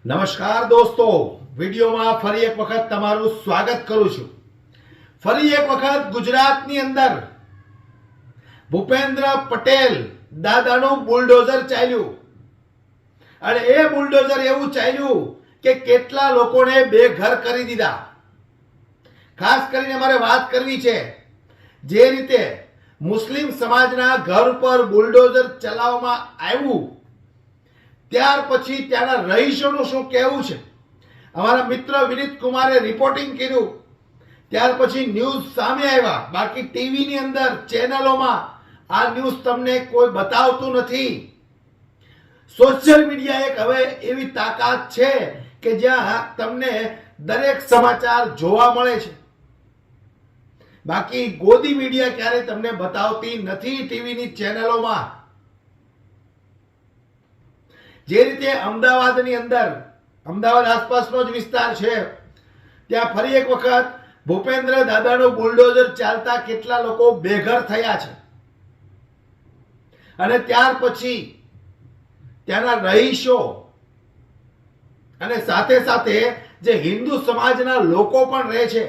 નમસ્કાર દોસ્તો, વિડીયોમાં ફરી એક વખત તમારું સ્વાગત કરું છું। ફરી એક વખત ગુજરાતની અંદર ભૂપેન્દ્ર પટેલ દાદાનું બુલડોઝર ચાલ્યું અને એ બુલડોઝર એવું ચાલ્યું કે કેટલા લોકોને બેઘર કરી દીધા। ખાસ કરીને મારે વાત કરવી છે, જે રીતે મુસ્લિમ સમાજના ઘર પર બુલડોઝર ચલાવવામાં આવ્યું ત્યાર પછી ત્યાંના રહીશોનું શું કહેવું છે। અમારા મિત્ર વિનીત કુમારે રિપોર્ટિંગ કર્યું, ત્યાર પછી ન્યૂઝ સામે આવ્યા। બાકી ટીવીની અંદર ચેનલોમાં આ ન્યૂઝ તમને કોઈ બતાવતું નથી। સોશિયલ મીડિયા એક હવે એવી તાકાત છે કે જ્યાં તમને દરેક સમાચાર જોવા મળે છે। બાકી ગોદી મીડિયા ક્યારે તમને બતાવતી નથી ટીવીની ચેનલોમાં। જે રીતે અમદાવાદની અંદર, અમદાવાદ આસપાસનો જ વિસ્તાર છે, ત્યાં ફરી એક વખત ભૂપેન્દ્ર દાદાનું બુલડોઝર ચાલતા કેટલા લોકો બેઘર થયા છે અને ત્યાર પછી ત્યાંના રહીશો અને સાથે સાથે જે હિન્દુ સમાજના લોકો પણ રહે છે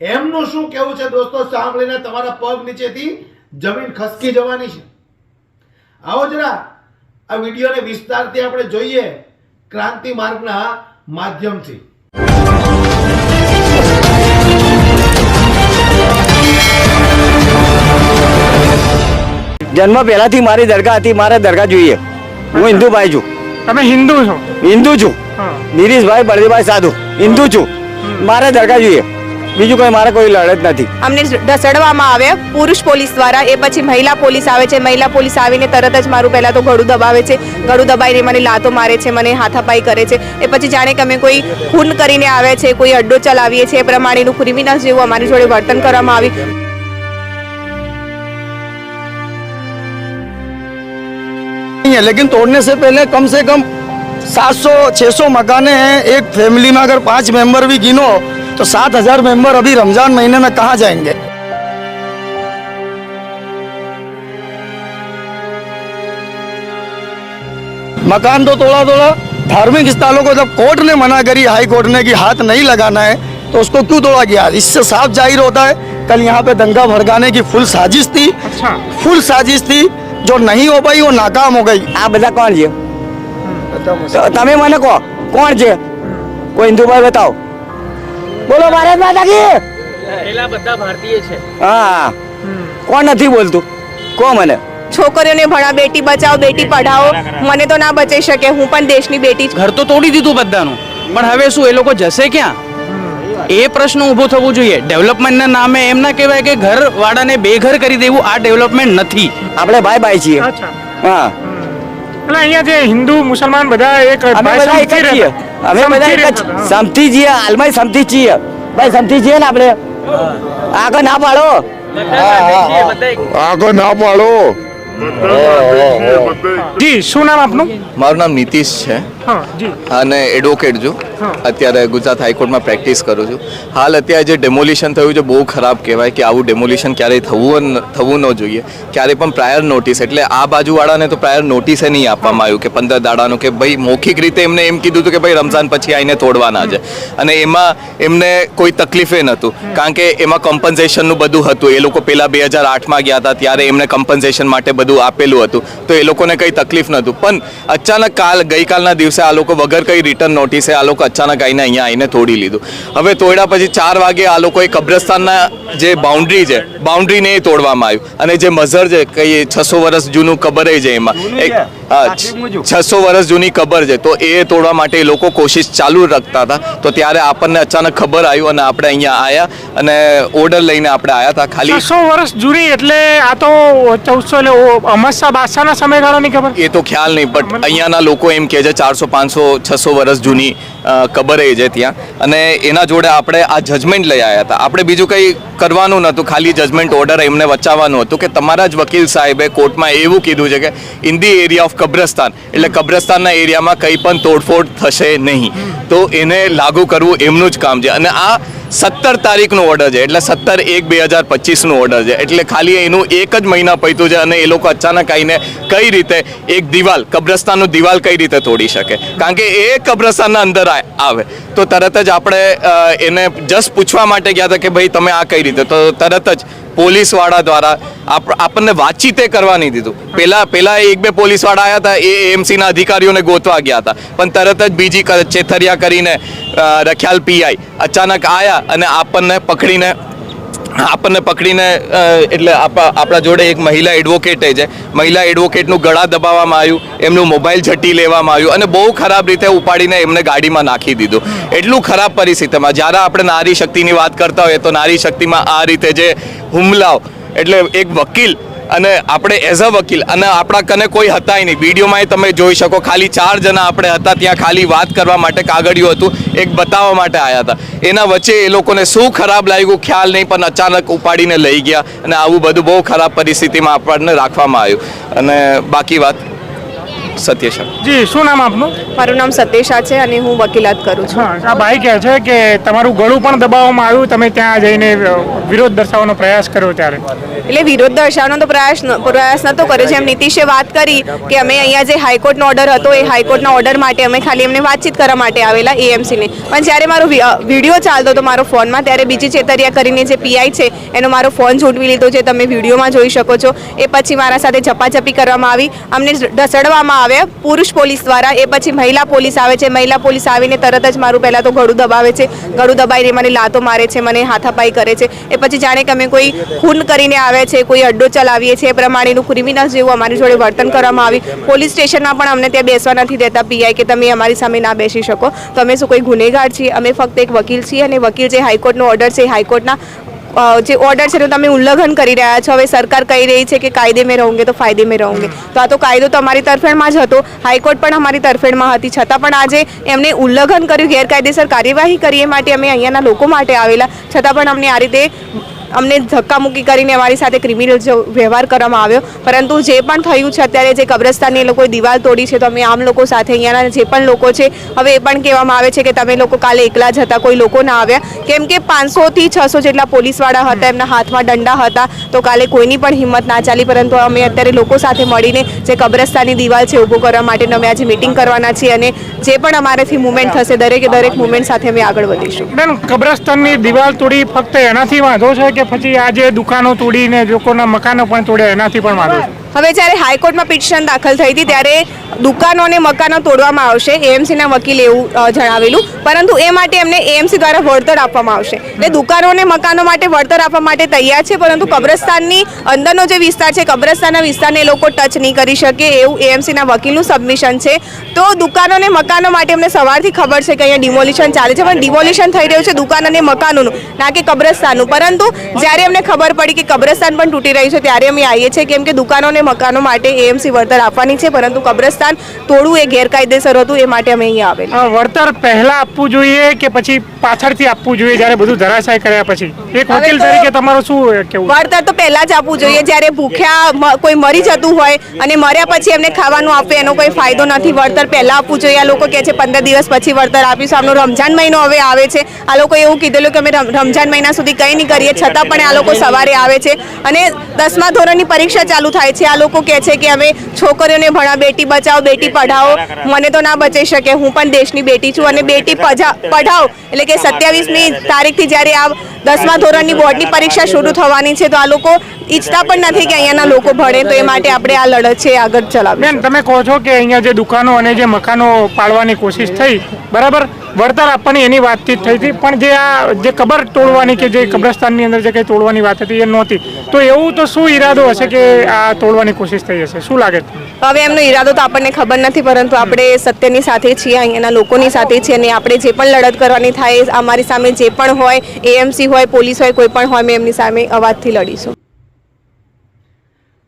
એમનું શું કહેવું છે દોસ્તો, સાંભળીને તમારા પગ નીચેથી જમીન ખસકી જવાની છે। આવો જરા આ વિડીયોને વિસ્તારથી આપણે જોઈએ ક્રાંતિ માર્ગના માધ્યમથી। જન્મ પહેલાથી મારી દરગાહ હતી, મારે દરગાહ જોઈએ। હું હિન્દુ ભાઈ છું। તમે હિન્દુ છો? હિન્દુ છું, નિરીશભાઈ બળદેવભાઈ સાધુ હિન્દુ છું। મારે દરગાહ જોઈએ, બીજું કોઈ મારે કોઈ લડત નથી। અમને ઢસડવામાં આવે પુરુષ પોલીસ દ્વારા, એ પછી મહિલા પોલીસ આવે છે। મહિલા પોલીસ આવીને તરત જ મારું પહેલા તો ગળું દબાવે છે, ગળું દબાઈને મને લાતો મારે છે, મને હાથાપાઈ કરે છે। એ પછી જાણે કે અમે કોઈ ખૂન કરીને આવે છે, કોઈ અડ્ડો ચલાવીએ છીએ, એ પ્રમાણેનું ક્રિમિનલ જેવું અમારી જોડે વર્તન કરવામાં આવ્યું। लेकिन तोड़ने से पहले कम से कम 700-600 मकाने हैं। एक फैमिली में अगर 5 मेंबर भी गिनो तो 7,000 मेंबर अभी रमजान महीने में कहाँ जाएंगे। मकान तो तोड़ा। धार्मिक स्थलों को जब कोर्ट ने मना करी, हाई कोर्ट ने कि हाथ नहीं लगाना है, तो उसको क्यों तोड़ा गया? इससे साफ जाहिर होता है कल यहाँ पे दंगा भड़काने की फुल साजिश थी। अच्छा, फुल साजिश थी, जो नहीं हो पाई वो नाकाम हो गई। આ બધા કોણ છે? તમે મને કહો કોણ છે? કોઈ હિન્દુ ભાઈ બતાવો, બોલો ભારત માતા કી। પેલા બધા ભારતીય છે। હા, કોણ નથી બોલતું? કહો મને। છોકરીઓને ભણા, બેટી બચાવો બેટી પઢાઓ, મને તો ના બચાવી શકે, હું પણ દેશની બેટી છું। ઘર તો તોડી દીધું બધાનું, પણ હવે શું એ લોકો જશે ક્યાં? એ પ્રશ્ન ઊભો થવો જોઈએ। ડેવલપમેન્ટના નામે એમ ના કહેવાય કે ઘર વાળાને બેઘર કરી દેવું, આ ડેવલપમેન્ટ નથી। આપણે ભાઈ ભાઈ છીએ। અચ્છા, હા, એટલે અહીંયા જે હિન્દુ મુસલમાન બધા એક અમે બધા એક જ છીએ। અમે બધા એક જ સમથી છીએ, હાલમાં સમથી છીએ ભાઈ, સમથી છીએ ને આપણે। આગળ ના પાડો, આગળ ના પાડો। જી, શું નામ આપનું? મારું નામ નીતિશ છે હા જી, અને એડવોકેટ છું। અત્યારે ગુજરાત હાઈકોર્ટમાં પ્રેક્ટિસ કરું છું। હાલ અત્યારે જે ડેમોલિશન થયું છે બહુ ખરાબ કહેવાય કે આવું ડેમોલિશન ક્યારેય થવું ન જોઈએ। ક્યારે પણ પ્રાયર નોટિસ, એટલે આ બાજુવાળાને તો પ્રાયર નોટિસે નહીં આપવામાં આવ્યું કે 15 દાડાનું, કે ભાઈ મૌખિક રીતે એમને એમ કીધું હતું કે ભાઈ રમઝાન પછી આવીને તોડવાના છે, અને એમાં એમને કોઈ તકલીફે નહોતું, કારણ કે એમાં કમ્પન્સેશનનું બધું હતું। એ લોકો પહેલાં 2008માં ગયા હતા ત્યારે એમને કમ્પન્સેશન માટે બધું આપેલું હતું, તો એ લોકોને કંઈ તકલીફ નહોતું। પણ અચાનક ગઈકાલના દિવસે આ લોકો વગર કંઈ રિટર્ન નોટિસે આ લોકો અચાનક આવીને અહીંયા આવીને તોડી લીધું। હવે તોડ્યા પછી 4 વાગે આ લોકોએ કબ્રસ્તાનના જે બાઉન્ડ્રી છે, બાઉન્ડ્રીને એ તોડવામાં આવ્યું, અને જે મઝર છે કઈ 600 વર્ષ જૂનું કબર છે, એમાં એક 600 વર્ષ જૂની કબર છે, તો એ તોડવા માટે એ લોકો કોશિશ ચાલુ રાખતા હતા। તો ત્યારે આપણને અચાનક ખબર આવ્યું અને આપણે અહીંયા આવ્યા અને ઓર્ડર લઈને આપણે આવ્યા હતા। ખાલી 600 વર્ષ જૂની એટલે આ તો 1400 એટલે અમસ્સા બાદશાહના સમયગાળાની ખબર? એ તો ખ્યાલ નહીં, બટ અહીંયાના લોકો એમ કહે છે 400, 500, 600 વર્ષ જૂની કબર છે ત્યાં, અને એના જોડે આપણે આ જજમેન્ટ લઈ આવ્યા હતા। આપણે બીજું કંઈ કરવાનું નહોતું, ખાલી જજમેન્ટ ઓર્ડર એમને વચાવવાનું હતું કે તમારા જ વકીલ સાહેબે કોર્ટમાં એવું કીધું છે કે ઇન ધી એરિયા ઓફ કબ્રસ્તાન, એટલે કબ્રસ્તાનના એરિયામાં કંઈ પણ તોડફોડ થશે નહીં, તો એને લાગુ કરવું એમનું જ કામ છે। અને આ 17 તારીખનો ઓર્ડર છે, એટલે 17/1/2025નો ઓર્ડર છે, એટલે ખાલી એનું એક જ મહિના પૈતું છે અને એ લોકો અચાનક આવીને કઈ રીતે એક દિવાલ, કબ્રસ્તાનનું દિવાલ કઈ રીતે તોડી શકે? કારણ કે એ કબ્રસ્તાનના અંદર આવે તો તરત જ આપણે એને જસ્ટ પૂછવા માટે ગયા હતા કે ભાઈ તમે આ કઈ રીતે, તો તરત જ પોલીસવાળા દ્વારા આપણને વાતચીતે કરવા નહીં દીધું. પહેલા 1-2 પોલીસવાળા આવ્યા હતા, એ એએમસીના અધિકારીઓને ગોતવા ગયા હતા, પણ તરત જ બીજી ચેથરિયા કરીને રખ્યાલ પીઆઈ અચાનક આવ્યા અને આપણને પકડીને એટલે આપણા જોડે એક મહિલા એડવોકેટ છે, મહિલા એડવોકેટનું ગળા દબાવવામાં આવ્યું, એમનું મોબાઈલ ઝડપી લેવામાં આવ્યું અને બહુ ખરાબ રીતે ઉપાડીને એમને ગાડીમાં નાખી દીધું. એટલું ખરાબ પરિસ્થિતિમાં જ્યારે આપણે નારી શક્તિની વાત કરતા હોઈએ તો નારી શક્તિમાં આ રીતે જે હુમલાઓ, એટલે એક વકીલ અને આપણે એઝ અ વકીલ અને આપણા કને કોઈ હતા નહીં. વિડીયોમાં તમે જોઈ શકો ખાલી 4 જણા આપણે હતા ત્યાં, ખાલી વાત કરવા માટે કાગળિયું હતું, એક બતાવવા માટે આવ્યા હતા. એના વચ્ચે એ લોકોને શું ખરાબ લાગ્યું ખ્યાલ નહીં, પણ અચાનક ઉપાડીને લઈ ગયા અને આવું બધું બહુ ખરાબ પરિસ્થિતિમાં આપણને રાખવામાં આવ્યું. અને બાકી વાત સત્યેશા. જી, શું નામ આપનું? મારું નામ સત્યેશા છે અને હું વકીલાત કરું છું. હા, આ ભાઈ કહે છે કે તમારું ગળું પણ દબાવવામાં આવ્યું, તમે ત્યાં જઈને વિરોધ દર્શાવવાનો પ્રયાસ કર્યો ત્યારે. એટલે વિરોધ દર્શાવવાનો તો પ્રયાસ નતો કર્યો. જેમ નીતિશે વાત કરી કે અમે અહીંયા જે હાઈકોર્ટનો ઓર્ડર હતો એ હાઈકોર્ટના ઓર્ડર માટે અમે ખાલી એમને વાતચીત કરવા માટે આવેલા એએમસીને, પણ જ્યારે મારો વિડીયો ચાલતો હતો મારો ફોનમાં, ત્યારે બીજી ચેતરિયા કરીને જે પીઆઈ છે એનો મારો ફોન ઝૂંટવી લીધો, જે તમે વિડીયોમાં જોઈ શકો છો. એ પછી મારા સાથે ઝપાઝપી કરવામાં આવી, અમને ઢસડવામાં આવ્યા પુરુષ પોલીસ દ્વારા. એ પછી મહિલા પોલીસ આવે છે, મહિલા પોલીસ આવીને તરત જ મારું પહેલાં તો ગળું દબાવે છે, ગળું દબાઈને મને લાતો મારે છે, મને હાથાપાઈ કરે છે. એ પછી જાણે કે અમે કોઈ ખૂન કરીને આવે છે, કોઈ અડ્ડો ચલાવીએ છીએ, એ પ્રમાણેનું ક્રિમિનલ જેવું અમારી જોડે વર્તન કરવામાં આવી. પોલીસ સ્ટેશનમાં પણ અમને ત્યાં બેસવા નથી દેતા પીઆઈ કે તમે અમારી સામે ના બેસી શકો, તો અમે શું કોઈ ગુનેગાર છીએ? અમે ફક્ત એક વકીલ છીએ અને વકીલ જે હાઈકોર્ટનો ઓર્ડર છે, હાઈકોર્ટના જે ઓર્ડર છે તો તમે ઉલ્લંઘન કરી રહ્યા છો. હવે સરકાર કહી રહી છે કે કાયદે મેં રહુંગે તો ફાયદે મેં રહુંગે, તો આ તો કાયદો તો અમારી તરફેણમાં જ હતો, હાઈકોર્ટ પણ અમારી તરફેણમાં હતી, છતાં પણ આજે એમને ઉલ્લંઘન કર્યું, ગેરકાયદેસર કાર્યવાહી કરી. એ માટે અમે અહીંયાના લોકો માટે આવેલા, છતાં પણ અમને આ રીતે અમને ધક્કામુક્કી કરીને અમારી સાથે ક્રિમિનલ વ્યવહાર કરવામાં આવ્યો. પરંતુ જે પણ થયું છે અત્યારે, જે કબ્રસ્તાનની એ લોકોએ દિવાલ તોડી છે, તો અમે આમ લોકો સાથે અહીંયાના જે પણ લોકો છે હવે એ પણ કહેવામાં આવે છે કે તમે લોકો કાલે એકલા જ હતા, કોઈ લોકો ના આવ્યા, કેમ કે 500 થી 600 જેટલા પોલીસવાળા હતા, એમના હાથમાં દંડા હતા, તો કાલે કોઈની પણ હિંમત ના ચાલી. પરંતુ અમે અત્યારે લોકો સાથે મળીને જે કબ્રસ્તાનની દિવાલ છે ઊભો કરવા માટે અમે આજે મિટિંગ કરવાના છીએ અને જે પણ અમારાથી મુવમેન્ટ થશે દરેક મુવમેન્ટ સાથે અમે આગળ વધીશું. બેન, કબ્રસ્તાનની દિવાલ તોડી ફક્ત એનાથી વાંધો છે કે પછી આ જે દુકાનો તોડીને લોકોના મકાનો પણ તોડ્યા એનાથી પણ વાંધો છે? હવે જ્યારે હાઈકોર્ટમાં પિટિશન દાખલ થઈ હતી ત્યારે દુકાનો અને મકાનો તોડવામાં આવશે, એએમસીના વકીલે એવું જણાવેલું, પરંતુ એ માટે એમને એએમસી દ્વારા વળતર આપવામાં આવશે. એટલે દુકાનો અને મકાનો માટે વળતર આપવા માટે તૈયાર છે, પરંતુ કબ્રસ્તાનની અંદરનો જે વિસ્તાર છે, કબ્રસ્તાનના વિસ્તારને એ લોકો ટચ નહીં કરી શકે એવું એએમસીના વકીલનું સબમિશન છે. તો દુકાનો અને મકાનો માટે અમને સવારથી ખબર છે કે અહીંયા ડિમોલિશન ચાલે છે, પણ ડિમોલિશન થઈ રહ્યું છે દુકાન અને મકાનોનું, ના કે કબ્રસ્તાનનું. પરંતુ જ્યારે અમને ખબર પડી કે કબ્રસ્તાન પણ તૂટી રહ્યું છે ત્યારે અમે આવીએ છીએ, કેમ કે દુકાનો અને મકાનો માટે એએમસી વળતર આપવાની છે, પરંતુ કબ્રસ્તાન તોડવું એ ગેરકાયદેસર હતું, એ માટે અમે અહીંયા આવેલા. વળતર પહેલા આપવું જોઈએ કે પછી પાછળથી આપવું જોઈએ જ્યારે બધું ધરાશાય કર્યા પછી? એક વકીલ તરીકે તમારું શું કેવું? વળતર તો પહેલા જ આપવું જોઈએ, જ્યારે ભૂખ્યા કોઈ મરી જતું હોય અને મર્યા પછી એમને ખાવાનું આપે એનો કોઈ ફાયદો નથી. વળતર પહેલા આપવું જોઈએ. આ લોકો કહે છે 15 દિવસ પછી વળતર આપીશું. આમનો રમજાન મહિનો હવે આવે છે, આ લોકો એવું કીધેલું કે અમે રમજાન મહિના સુધી કંઈ નહીં કરીએ, છતાં પણ આ લોકો સવારે આવે છે અને 10મા ધોરણની પરીક્ષા ચાલુ થાય છે. આ લોકો કહે છે કે અમે છોકરીઓને ભણા, બેટી બચાવો બેટી પઢાઓ. મને તો ના બચાવી શકે, હું પણ દેશની બેટી છું અને બેટી પઢાઓ એટલે કે 27મી તારીખથી જ્યારે આ 10મા ધોરણની બોર્ડની પરીક્ષા શરૂ થવાની છે, તો આ લોકો ઈચ્છતા પણ નથી કે અહીંયાના લોકો ભણે, તો એ માટે આપણે આ લડત છે આગળ ચલાવીએ. બેન, તમે કહો છો કે અહીંયા જે દુકાનો અને જે મકાનો પાડવાની કોશિશ થઈ, બરાબર, વળતર આપવાની એની વાતચીત થઈ હતી, પણ જે કબર તોડવાની કે જે કબ્રસ્તાનની અંદર જે કંઈ તોડવાની વાત હતી એ નહોતી, તો એવું તો શું ઈરાદો હશે કે આ તોડવાની કોશિશ થઈ હશે? શું લાગે? હવે એમનો ઈરાદો તો આપણને ખબર નથી, પરંતુ આપણે સત્યની સાથે છીએ, અહીંયાના લોકોની સાથે છીએ અને આપણે જે પણ લડત કરવાની થાય, અમારી સામે જે પણ હોય, એએમસી હોય, પોલીસ હોય, કોઈ પણ હોય, અમે એમની સામે અવાજથી લડીશું.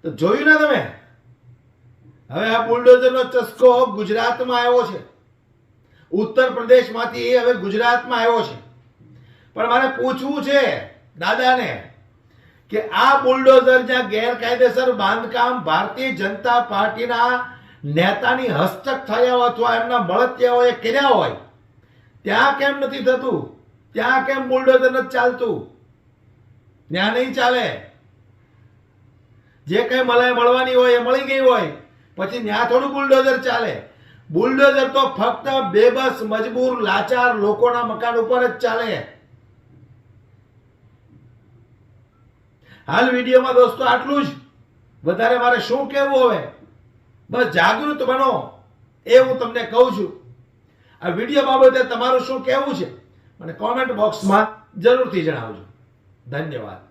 તો જોયું ને તમે, હવે આ બુલડોઝરનો ચસ્કો ગુજરાતમાં આવ્યો છે, ઉત્તર પ્રદેશમાંથી હવે ગુજરાતમાં આવ્યો છે. પણ મારે પૂછવું છે દાદાને કે આ બુલડોઝર જ્યાં ગેરકાયદેસર બાંધકામ ભારતીય જનતા પાર્ટીના નેતાની હસ્તક થયા અથવા એમના મળતિયાઓએ કર્યા હોય ત્યાં કેમ નથી થતું? ત્યાં કેમ બુલડોઝર નથી ચાલતું? ત્યાં નહીં ચાલે. જે કઈ મળવાની હોય એ મળી ગઈ હોય, પછી ત્યાં થોડું બુલડોઝર ચાલે. બુલડોઝર તો ફક્ત બેબસ, મજબૂર, લાચાર લોકોના મકાન ઉપર જ ચાલે. હાલ વિડીયોમાં દોસ્તો આટલું જ. વધારે મારે શું કહેવું હવે? બસ જાગૃત બનો એ હું તમને કહું છું. આ વિડીયો બાબતે તમારું શું કહેવું છે મને કોમેન્ટ બોક્સમાં જરૂરથી જણાવજો. ધન્યવાદ.